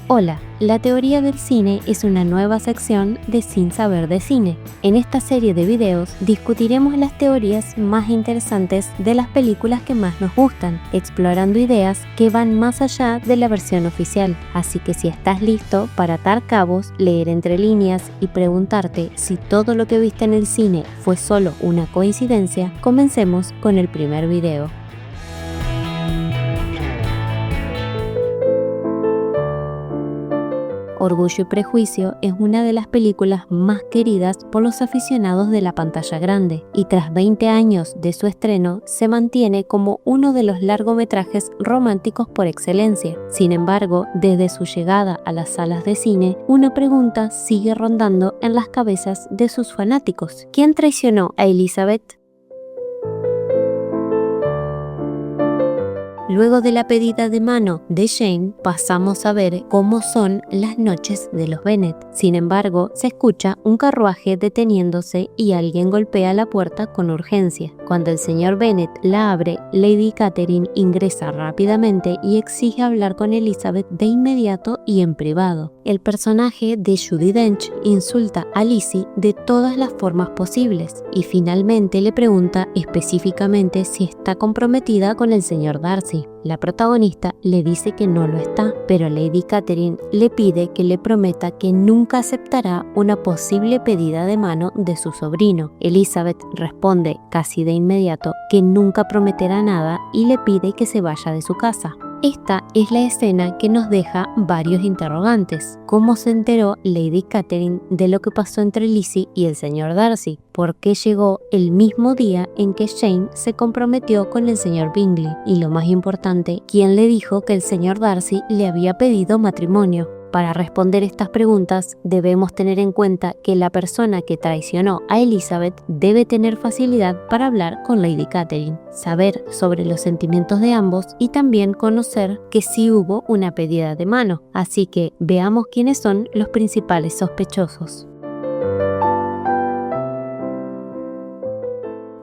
Hola, la teoría del cine es una nueva sección de Sin Saber de Cine. En esta serie de videos discutiremos las teorías más interesantes de las películas que más nos gustan, explorando ideas que van más allá de la versión oficial. Así que si estás listo para atar cabos, leer entre líneas y preguntarte si todo lo que viste en el cine fue solo una coincidencia, comencemos con el primer video. Orgullo y Prejuicio es una de las películas más queridas por los aficionados de la pantalla grande y tras 20 años de su estreno se mantiene como uno de los largometrajes románticos por excelencia. Sin embargo, desde su llegada a las salas de cine, una pregunta sigue rondando en las cabezas de sus fanáticos. ¿Quién traicionó a Elizabeth? Luego de la pedida de mano de Jane, pasamos a ver cómo son las noches de los Bennet. Sin embargo, se escucha un carruaje deteniéndose y alguien golpea la puerta con urgencia. Cuando el señor Bennet la abre, Lady Catherine ingresa rápidamente y exige hablar con Elizabeth de inmediato y en privado. El personaje de Judi Dench insulta a Lizzie de todas las formas posibles y finalmente le pregunta específicamente si está comprometida con el señor Darcy. La protagonista le dice que no lo está, pero Lady Catherine le pide que le prometa que nunca aceptará una posible pedida de mano de su sobrino. Elizabeth responde casi de inmediato que nunca prometerá nada y le pide que se vaya de su casa. Esta es la escena que nos deja varios interrogantes. ¿Cómo se enteró Lady Catherine de lo que pasó entre Lizzie y el señor Darcy? ¿Por qué llegó el mismo día en que Jane se comprometió con el señor Bingley? Y lo más importante, ¿quién le dijo que el señor Darcy le había pedido matrimonio? Para responder estas preguntas, debemos tener en cuenta que la persona que traicionó a Elizabeth debe tener facilidad para hablar con Lady Catherine, saber sobre los sentimientos de ambos y también conocer que sí hubo una pedida de mano. Así que veamos quiénes son los principales sospechosos.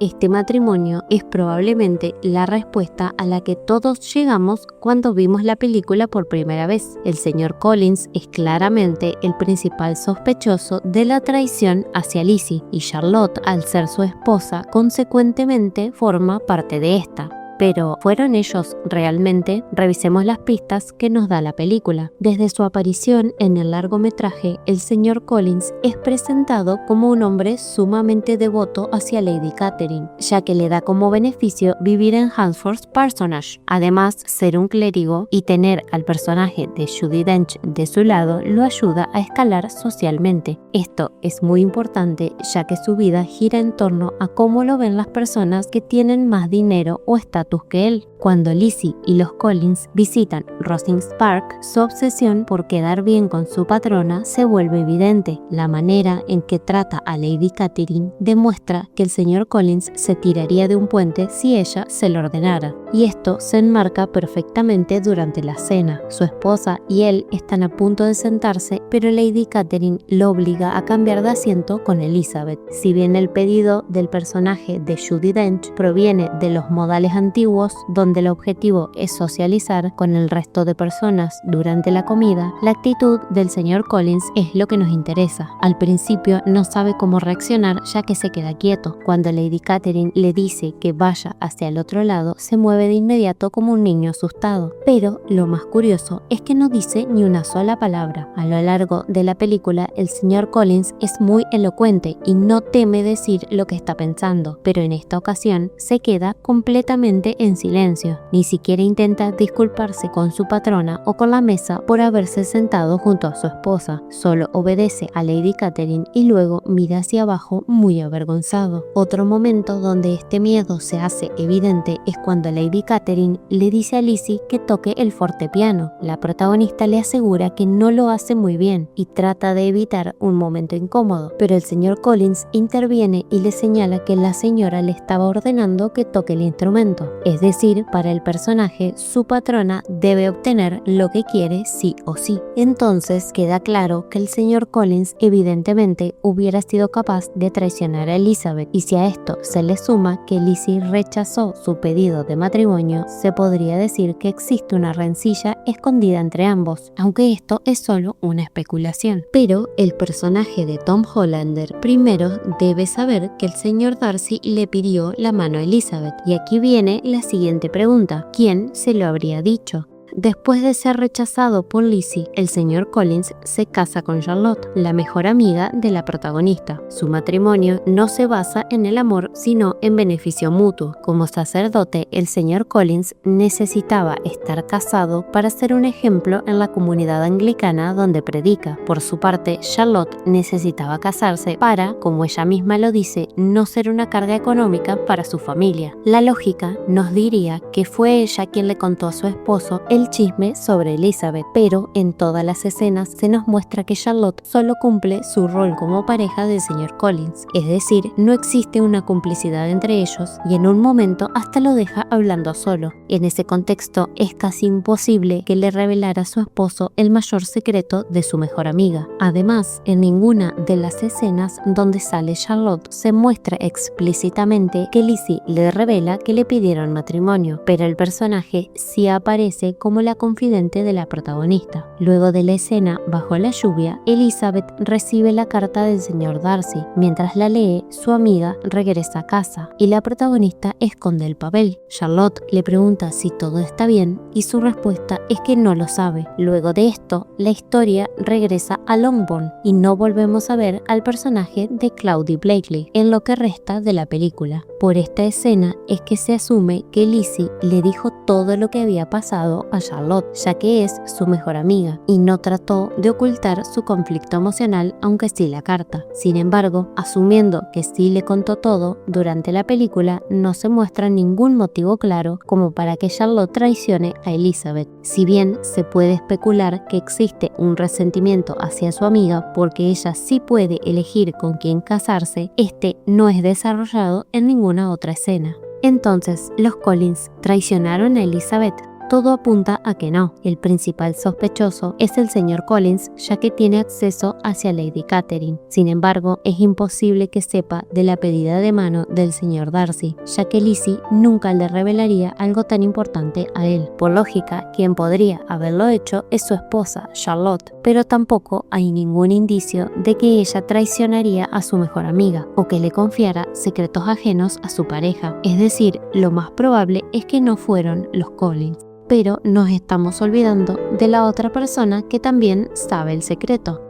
Este matrimonio es probablemente la respuesta a la que todos llegamos cuando vimos la película por primera vez. El señor Collins es claramente el principal sospechoso de la traición hacia Lizzie y Charlotte, al ser su esposa, consecuentemente forma parte de esta. Pero, ¿fueron ellos realmente? Revisemos las pistas que nos da la película. Desde su aparición en el largometraje, el señor Collins es presentado como un hombre sumamente devoto hacia Lady Catherine, ya que le da como beneficio vivir en Hunsford Parsonage. Además, ser un clérigo y tener al personaje de Judi Dench de su lado lo ayuda a escalar socialmente. Esto es muy importante, ya que su vida gira en torno a cómo lo ven las personas que tienen más dinero o estatus que él. Cuando Lizzie y los Collins visitan Rosings Park, su obsesión por quedar bien con su patrona se vuelve evidente. La manera en que trata a Lady Catherine demuestra que el señor Collins se tiraría de un puente si ella se lo ordenara. Y esto se enmarca perfectamente durante la cena. Su esposa y él están a punto de sentarse, pero Lady Catherine lo obliga a cambiar de asiento con Elizabeth. Si bien el pedido del personaje de Judi Dench proviene de los modales antiguos, donde el objetivo es socializar con el resto de personas durante la comida, la actitud del señor Collins es lo que nos interesa. Al principio no sabe cómo reaccionar, ya que se queda quieto. Cuando Lady Catherine le dice que vaya hacia el otro lado, se mueve de inmediato como un niño asustado. Pero lo más curioso es que no dice ni una sola palabra. A lo largo de la película, el señor Collins es muy elocuente y no teme decir lo que está pensando, pero en esta ocasión se queda completamente en silencio. Ni siquiera intenta disculparse con su patrona o con la mesa por haberse sentado junto a su esposa. Solo obedece a Lady Catherine y luego mira hacia abajo muy avergonzado. Otro momento donde este miedo se hace evidente es cuando Lady Catherine le dice a Lizzie que toque el fortepiano. La protagonista le asegura que no lo hace muy bien y trata de evitar un momento incómodo, pero el señor Collins interviene y le señala que la señora le estaba ordenando que toque el instrumento. secreto. Es decir, para el personaje, su patrona debe obtener lo que quiere sí o sí. Entonces queda claro que el señor Collins evidentemente hubiera sido capaz de traicionar a Elizabeth, y si a esto se le suma que Lizzie rechazó su pedido de matrimonio, se podría decir que existe una rencilla escondida entre ambos, aunque esto es solo una especulación. Pero el personaje de Tom Hollander primero debe saber que el señor Darcy le pidió la mano a Elizabeth, y aquí viene la siguiente pregunta: ¿quién se lo habría dicho? Después de ser rechazado por Lizzie, el señor Collins se casa con Charlotte, la mejor amiga de la protagonista. Su matrimonio no se basa en el amor, sino en beneficio mutuo. Como sacerdote, el señor Collins necesitaba estar casado para ser un ejemplo en la comunidad anglicana donde predica. Por su parte, Charlotte necesitaba casarse para, como ella misma lo dice, no ser una carga económica para su familia. La lógica nos diría que fue ella quien le contó a su esposo el chisme sobre Elizabeth, pero en todas las escenas se nos muestra que Charlotte solo cumple su rol como pareja del señor Collins, es decir, no existe una complicidad entre ellos, y en un momento hasta lo deja hablando solo. En ese contexto es casi imposible que le revelara a su esposo el mayor secreto de su mejor amiga. Además, en ninguna de las escenas donde sale Charlotte se muestra explícitamente que Lizzie le revela que le pidieron matrimonio, pero el personaje sí aparece como la confidente de la protagonista. Luego de la escena bajo la lluvia, Elizabeth recibe la carta del señor Darcy. Mientras la lee, su amiga regresa a casa y la protagonista esconde el papel. Charlotte le pregunta si todo está bien y su respuesta es que no lo sabe. Luego de esto, la historia regresa a Longbourn y no volvemos a ver al personaje de Claudie Blakely en lo que resta de la película. Por esta escena es que se asume que Lizzie le dijo todo lo que había pasado a Charlotte, ya que es su mejor amiga, y no trató de ocultar su conflicto emocional, aunque sí la carta. Sin embargo, asumiendo que sí le contó todo, durante la película no se muestra ningún motivo claro como para que Charlotte traicione a Elizabeth. Si bien se puede especular que existe un resentimiento hacia su amiga porque ella sí puede elegir con quién casarse, este no es desarrollado en ninguna otra escena. Entonces, los Collins traicionaron a Elizabeth. Todo apunta a que no. El principal sospechoso es el señor Collins, ya que tiene acceso hacia Lady Catherine. Sin embargo, es imposible que sepa de la pedida de mano del señor Darcy, ya que Lizzie nunca le revelaría algo tan importante a él. Por lógica, quien podría haberlo hecho es su esposa, Charlotte, pero tampoco hay ningún indicio de que ella traicionaría a su mejor amiga o que le confiara secretos ajenos a su pareja. Es decir, lo más probable es que no fueron los Collins. Pero nos estamos olvidando de la otra persona que también sabe el secreto.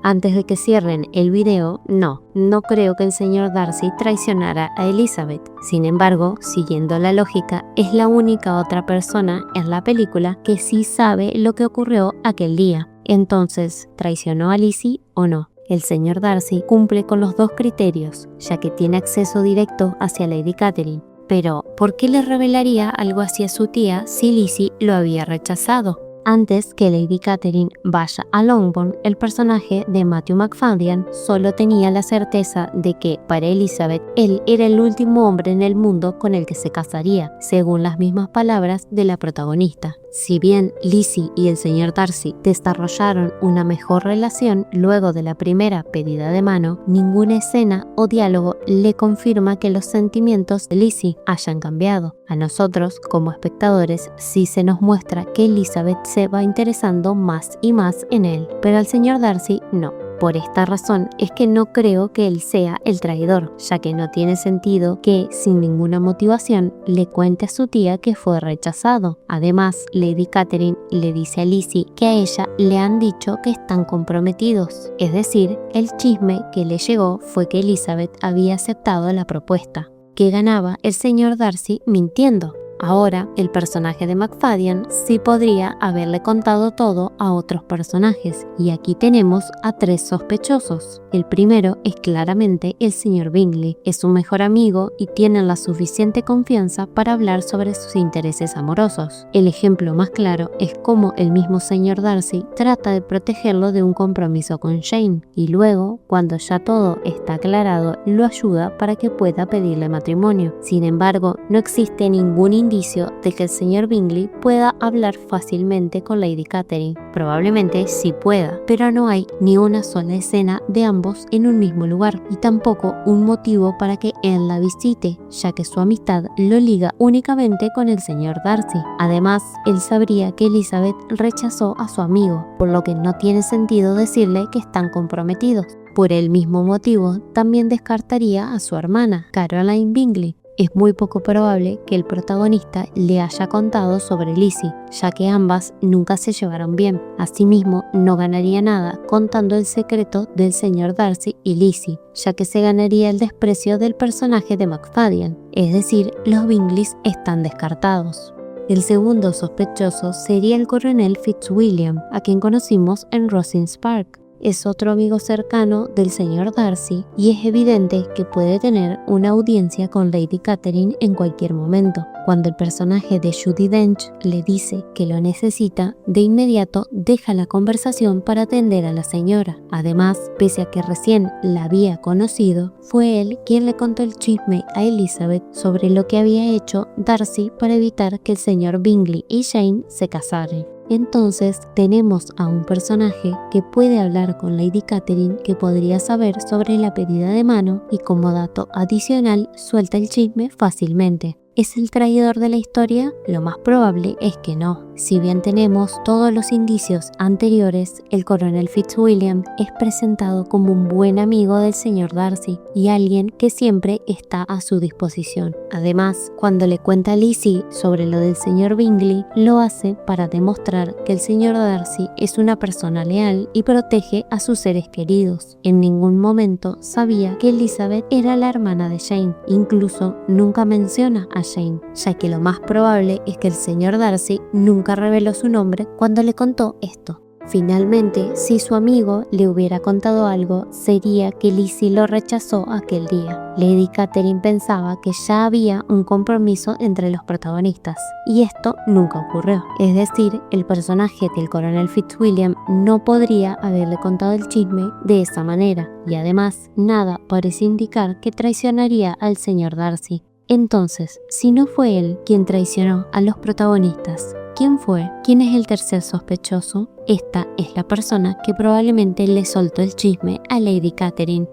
Antes de que cierren el video, no creo que el señor Darcy traicionara a Elizabeth. Sin embargo, siguiendo la lógica, es la única otra persona en la película que sí sabe lo que ocurrió aquel día. Entonces, ¿traicionó a Lizzie o no? El señor Darcy cumple con los dos criterios, ya que tiene acceso directo hacia Lady Catherine. Pero, ¿por qué le revelaría algo hacia su tía si Lizzie lo había rechazado? Antes que Lady Catherine vaya a Longbourn, el personaje de Matthew Macfadyen solo tenía la certeza de que, para Elizabeth, él era el último hombre en el mundo con el que se casaría, según las mismas palabras de la protagonista. Si bien Lizzie y el señor Darcy desarrollaron una mejor relación luego de la primera pedida de mano, ninguna escena o diálogo le confirma que los sentimientos de Lizzie hayan cambiado. A nosotros, como espectadores, sí se nos muestra que Elizabeth se va interesando más y más en él, pero al señor Darcy no. Por esta razón es que no creo que él sea el traidor, ya que no tiene sentido que, sin ninguna motivación, le cuente a su tía que fue rechazado. Además, Lady Catherine le dice a Lizzie que a ella le han dicho que están comprometidos. Es decir, el chisme que le llegó fue que Elizabeth había aceptado la propuesta. ¿Qué ganaba el señor Darcy mintiendo? Ahora, el personaje de McFadden sí podría haberle contado todo a otros personajes, y aquí tenemos a 3 sospechosos. El primero es claramente el señor Bingley, es su mejor amigo y tienen la suficiente confianza para hablar sobre sus intereses amorosos. El ejemplo más claro es cómo el mismo señor Darcy trata de protegerlo de un compromiso con Jane, y luego, cuando ya todo está aclarado, lo ayuda para que pueda pedirle matrimonio. Sin embargo, no existe ningún indicio de que el señor Bingley pueda hablar fácilmente con Lady Catherine. Probablemente sí pueda, pero no hay ni una sola escena de ambos en un mismo lugar, y tampoco un motivo para que él la visite, ya que su amistad lo liga únicamente con el señor Darcy. Además, él sabría que Elizabeth rechazó a su amigo, por lo que no tiene sentido decirle que están comprometidos. Por el mismo motivo, también descartaría a su hermana, Caroline Bingley. Es muy poco probable que el protagonista le haya contado sobre Lizzie, ya que ambas nunca se llevaron bien. Asimismo, no ganaría nada contando el secreto del señor Darcy y Lizzie, ya que se ganaría el desprecio del personaje de McFadden. Es decir, los Bingleys están descartados. El segundo sospechoso sería el coronel Fitzwilliam, a quien conocimos en Rosings Park. Es otro amigo cercano del señor Darcy y es evidente que puede tener una audiencia con Lady Catherine en cualquier momento. Cuando el personaje de Judi Dench le dice que lo necesita, de inmediato deja la conversación para atender a la señora. Además, pese a que recién la había conocido, fue él quien le contó el chisme a Elizabeth sobre lo que había hecho Darcy para evitar que el señor Bingley y Jane se casaran. Entonces tenemos a un personaje que puede hablar con Lady Catherine, que podría saber sobre la pedida de mano y como dato adicional suelta el chisme fácilmente. ¿Es el traidor de la historia? Lo más probable es que no. Si bien tenemos todos los indicios anteriores, el coronel Fitzwilliam es presentado como un buen amigo del señor Darcy y alguien que siempre está a su disposición. Además, cuando le cuenta a Lizzie sobre lo del señor Bingley, lo hace para demostrar que el señor Darcy es una persona leal y protege a sus seres queridos. En ningún momento sabía que Elizabeth era la hermana de Jane, incluso nunca menciona a Jane, ya que lo más probable es que el señor Darcy nunca reveló su nombre cuando le contó esto. Finalmente, si su amigo le hubiera contado algo, sería que Lizzie lo rechazó aquel día. Lady Catherine pensaba que ya había un compromiso entre los protagonistas, y esto nunca ocurrió. Es decir, el personaje del coronel Fitzwilliam no podría haberle contado el chisme de esa manera, y además, nada parece indicar que traicionaría al señor Darcy. Entonces, si no fue él quien traicionó a los protagonistas, ¿quién fue? ¿Quién es el tercer sospechoso? Esta es la persona que probablemente le soltó el chisme a Lady Catherine.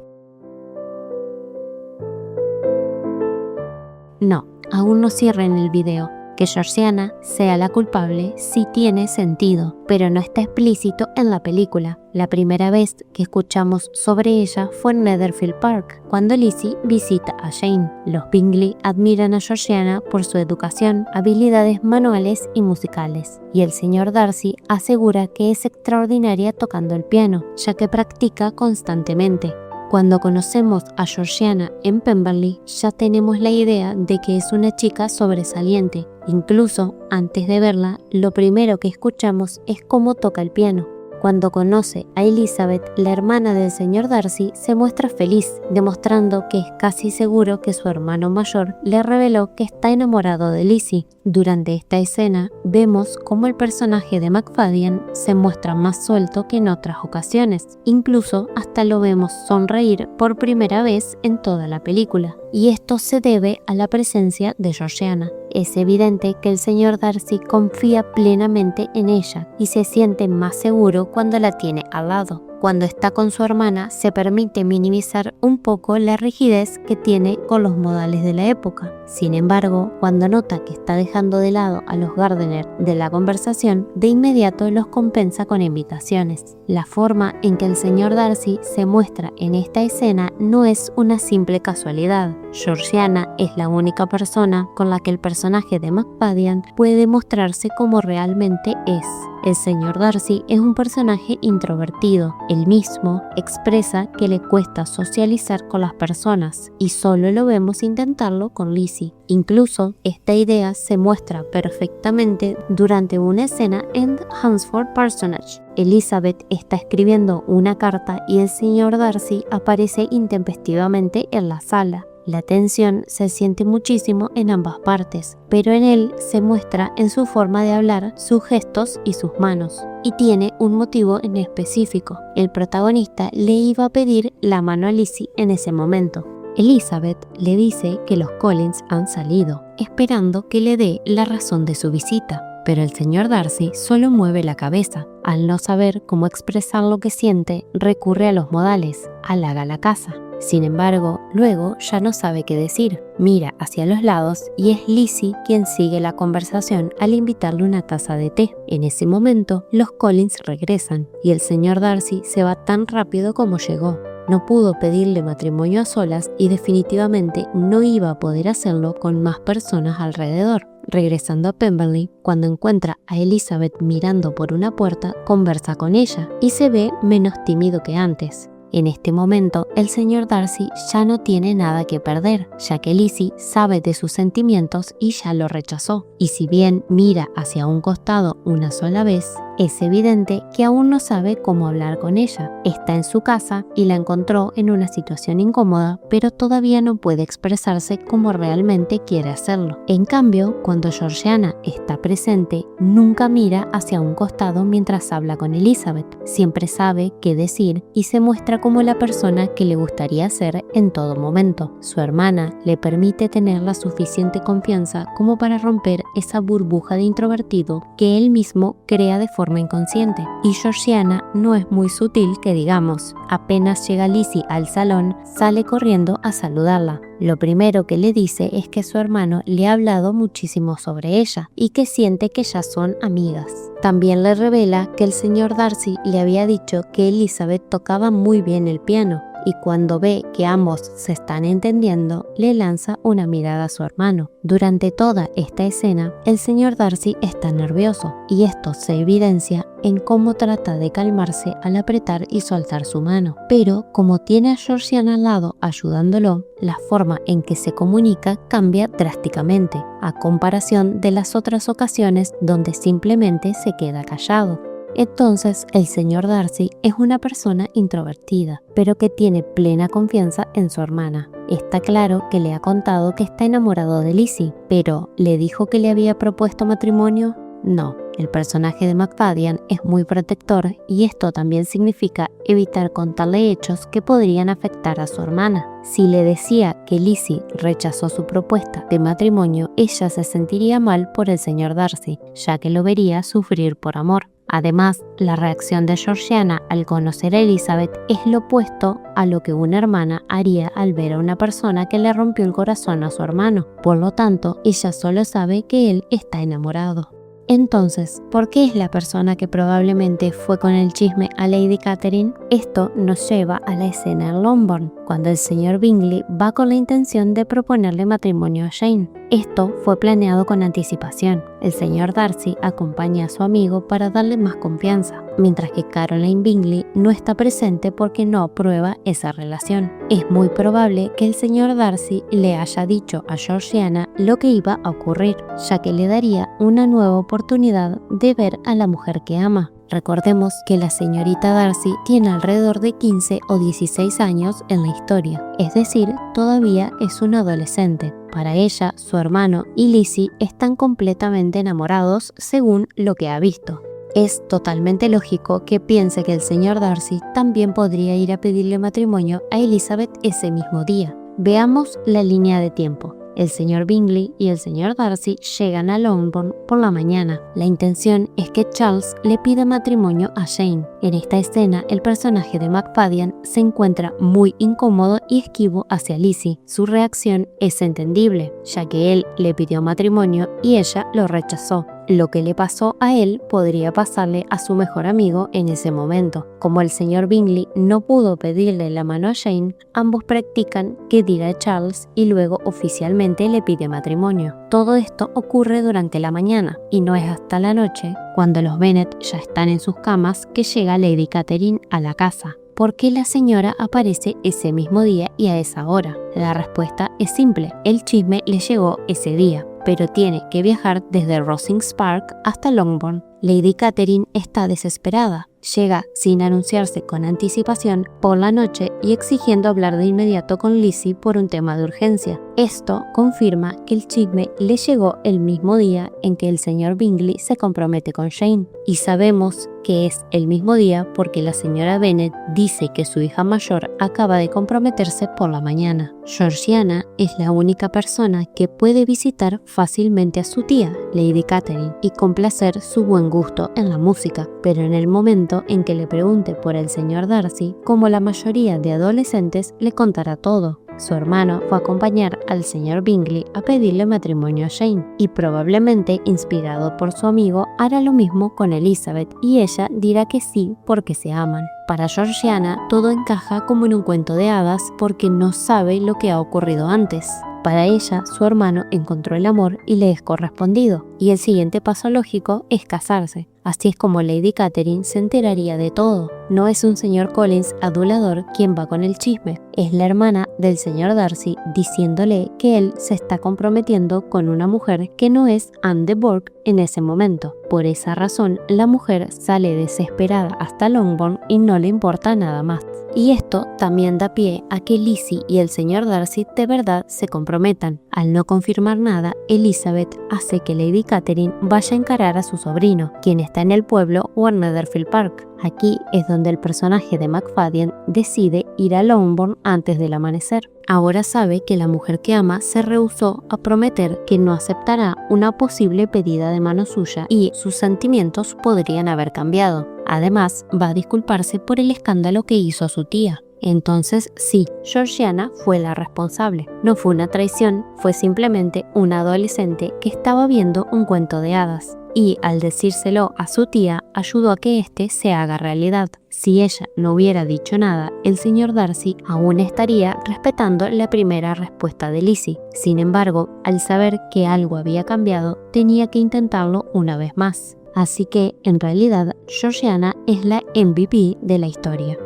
No, aún no cierren el video. Que Georgiana sea la culpable sí tiene sentido, pero no está explícito en la película. La primera vez que escuchamos sobre ella fue en Netherfield Park, cuando Lizzie visita a Jane. Los Bingley admiran a Georgiana por su educación, habilidades manuales y musicales, y el señor Darcy asegura que es extraordinaria tocando el piano, ya que practica constantemente. Cuando conocemos a Georgiana en Pemberley, ya tenemos la idea de que es una chica sobresaliente. Incluso, antes de verla, lo primero que escuchamos es cómo toca el piano. Cuando conoce a Elizabeth, la hermana del señor Darcy, se muestra feliz, demostrando que es casi seguro que su hermano mayor le reveló que está enamorado de Lizzie. Durante esta escena, vemos cómo el personaje de McFadden se muestra más suelto que en otras ocasiones. Incluso hasta lo vemos sonreír por primera vez en toda la película. Y esto se debe a la presencia de Georgiana. Es evidente que el señor Darcy confía plenamente en ella y se siente más seguro cuando la tiene al lado. Cuando está con su hermana, se permite minimizar un poco la rigidez que tiene con los modales de la época. Sin embargo, cuando nota que está dejando de lado a los Gardner de la conversación, de inmediato los compensa con invitaciones. La forma en que el señor Darcy se muestra en esta escena no es una simple casualidad. Georgiana es la única persona con la que el personaje de McFadden puede mostrarse como realmente es. El señor Darcy es un personaje introvertido. Él mismo expresa que le cuesta socializar con las personas y solo lo vemos intentarlo con Lizzie. Lizzie. Incluso esta idea se muestra perfectamente durante una escena en The Hunsford Parsonage. Elizabeth está escribiendo una carta y el señor Darcy aparece intempestivamente en la sala. La tensión se siente muchísimo en ambas partes, pero en él se muestra en su forma de hablar, sus gestos y sus manos. Y tiene un motivo en específico. El protagonista le iba a pedir la mano a Lizzie en ese momento. Elizabeth le dice que los Collins han salido, esperando que le dé la razón de su visita. Pero el señor Darcy solo mueve la cabeza. Al no saber cómo expresar lo que siente, recurre a los modales, halaga la casa. Sin embargo, luego ya no sabe qué decir. Mira hacia los lados y es Lizzie quien sigue la conversación al invitarle una taza de té. En ese momento, los Collins regresan y el señor Darcy se va tan rápido como llegó. No pudo pedirle matrimonio a solas y definitivamente no iba a poder hacerlo con más personas alrededor. Regresando a Pemberley, cuando encuentra a Elizabeth mirando por una puerta, conversa con ella y se ve menos tímido que antes. En este momento, el señor Darcy ya no tiene nada que perder, ya que Lizzie sabe de sus sentimientos y ya lo rechazó. Y si bien mira hacia un costado una sola vez, es evidente que aún no sabe cómo hablar con ella. Está en su casa y la encontró en una situación incómoda, pero todavía no puede expresarse como realmente quiere hacerlo. En cambio, cuando Georgiana está presente, nunca mira hacia un costado mientras habla con Elizabeth. Siempre sabe qué decir y se muestra como la persona que le gustaría ser en todo momento. Su hermana le permite tener la suficiente confianza como para romper esa burbuja de introvertido que él mismo crea de forma inconsciente. Y Georgiana no es muy sutil que digamos. Apenas llega Lizzie al salón, sale corriendo a saludarla. Lo primero que le dice es que su hermano le ha hablado muchísimo sobre ella y que siente que ya son amigas. También le revela que el señor Darcy le había dicho que Elizabeth tocaba muy bien el piano y cuando ve que ambos se están entendiendo, le lanza una mirada a su hermano. Durante toda esta escena, el señor Darcy está nervioso y esto se evidencia en cómo trata de calmarse al apretar y soltar su mano. Pero como tiene a Georgiana al lado ayudándolo, la forma en que se comunica cambia drásticamente, a comparación de las otras ocasiones donde simplemente se queda callado. Entonces, el señor Darcy es una persona introvertida, pero que tiene plena confianza en su hermana. Está claro que le ha contado que está enamorado de Lizzie, pero ¿le dijo que le había propuesto matrimonio? No. El personaje de McFadden es muy protector y esto también significa evitar contarle hechos que podrían afectar a su hermana. Si le decía que Lizzie rechazó su propuesta de matrimonio, ella se sentiría mal por el señor Darcy, ya que lo vería sufrir por amor. Además, la reacción de Georgiana al conocer a Elizabeth es lo opuesto a lo que una hermana haría al ver a una persona que le rompió el corazón a su hermano. Por lo tanto, ella solo sabe que él está enamorado. Entonces, ¿por qué es la persona que probablemente fue con el chisme a Lady Catherine? Esto nos lleva a la escena en Longbourn, cuando el señor Bingley va con la intención de proponerle matrimonio a Jane. Esto fue planeado con anticipación. El señor Darcy acompaña a su amigo para darle más confianza, mientras que Caroline Bingley no está presente porque no aprueba esa relación. Es muy probable que el señor Darcy le haya dicho a Georgiana lo que iba a ocurrir, ya que le daría una nueva oportunidad de ver a la mujer que ama. Recordemos que la señorita Darcy tiene alrededor de 15 o 16 años en la historia, es decir, todavía es una adolescente. Para ella, su hermano y Lizzie están completamente enamorados según lo que ha visto. Es totalmente lógico que piense que el señor Darcy también podría ir a pedirle matrimonio a Elizabeth ese mismo día. Veamos la línea de tiempo. El señor Bingley y el señor Darcy llegan a Longbourn por la mañana. La intención es que Charles le pida matrimonio a Jane. En esta escena, el personaje de McFadden se encuentra muy incómodo y esquivo hacia Lizzie. Su reacción es entendible, ya que él le pidió matrimonio y ella lo rechazó. Lo que le pasó a él podría pasarle a su mejor amigo en ese momento. Como el señor Bingley no pudo pedirle la mano a Jane, ambos practican que dirá a Charles y luego oficialmente le pide matrimonio. Todo esto ocurre durante la mañana y no es hasta la noche, cuando los Bennet ya están en sus camas, que llega Lady Catherine a la casa. ¿por qué la señora aparece ese mismo día y a esa hora? La respuesta es simple, el chisme le llegó ese día, pero tiene que viajar desde Rosings Park hasta Longbourn. Lady Catherine está desesperada. Llega sin anunciarse con anticipación por la noche y exigiendo hablar de inmediato con Lizzie por un tema de urgencia. Esto confirma que el chisme le llegó el mismo día en que el señor Bingley se compromete con Jane. Y sabemos que es el mismo día porque la señora Bennet dice que su hija mayor acaba de comprometerse por la mañana. Georgiana es la única persona que puede visitar fácilmente a su tía, Lady Catherine, y complacer su buen gusto en la música, pero en el momento en que le pregunte por el señor Darcy, como la mayoría de adolescentes, le contará todo. Su hermano fue a acompañar al señor Bingley a pedirle matrimonio a Jane y probablemente, inspirado por su amigo, hará lo mismo con Elizabeth y ella dirá que sí porque se aman. Para Georgiana todo encaja como en un cuento de hadas porque no sabe lo que ha ocurrido antes. Para ella, su hermano encontró el amor y le es correspondido, y el siguiente paso lógico es casarse. Así es como Lady Catherine se enteraría de todo. No es un señor Collins adulador quien va con el chisme, es la hermana del señor Darcy diciéndole que él se está comprometiendo con una mujer que no es Anne de Bourgh en ese momento. Por esa razón, la mujer sale desesperada hasta Longbourn y no le importa nada más. Y esto también da pie a que Lizzie y el señor Darcy de verdad se comprometan. Al no confirmar nada, Elizabeth hace que Lady Catherine vaya a encarar a su sobrino, quien está en el pueblo o en Netherfield Park. Aquí es donde el personaje de McFadden decide ir a Longbourn antes del amanecer. Ahora sabe que la mujer que ama se rehusó a prometer que no aceptará una posible pedida de mano suya y sus sentimientos podrían haber cambiado. Además, va a disculparse por el escándalo que hizo a su tía. Entonces sí, Georgiana fue la responsable. No fue una traición, fue simplemente una adolescente que estaba viendo un cuento de hadas. Y al decírselo a su tía, ayudó a que éste se haga realidad. Si ella no hubiera dicho nada, el señor Darcy aún estaría respetando la primera respuesta de Lizzie. Sin embargo, al saber que algo había cambiado, tenía que intentarlo una vez más. Así que, en realidad, Georgiana es la MVP de la historia.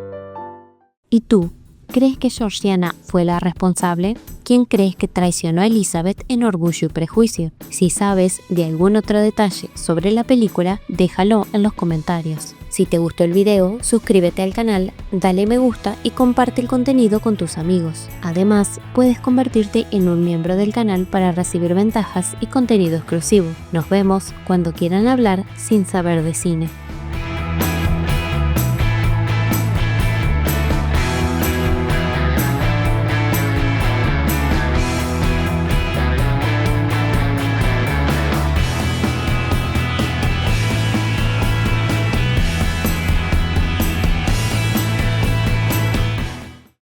¿Y tú? ¿Crees que Georgiana fue la responsable? ¿Quién crees que traicionó a Elizabeth en Orgullo y Prejuicio? Si sabes de algún otro detalle sobre la película, déjalo en los comentarios. Si te gustó el video, suscríbete al canal, dale me gusta y comparte el contenido con tus amigos. Además, puedes convertirte en un miembro del canal para recibir ventajas y contenido exclusivo. Nos vemos cuando quieran hablar sin saber de cine.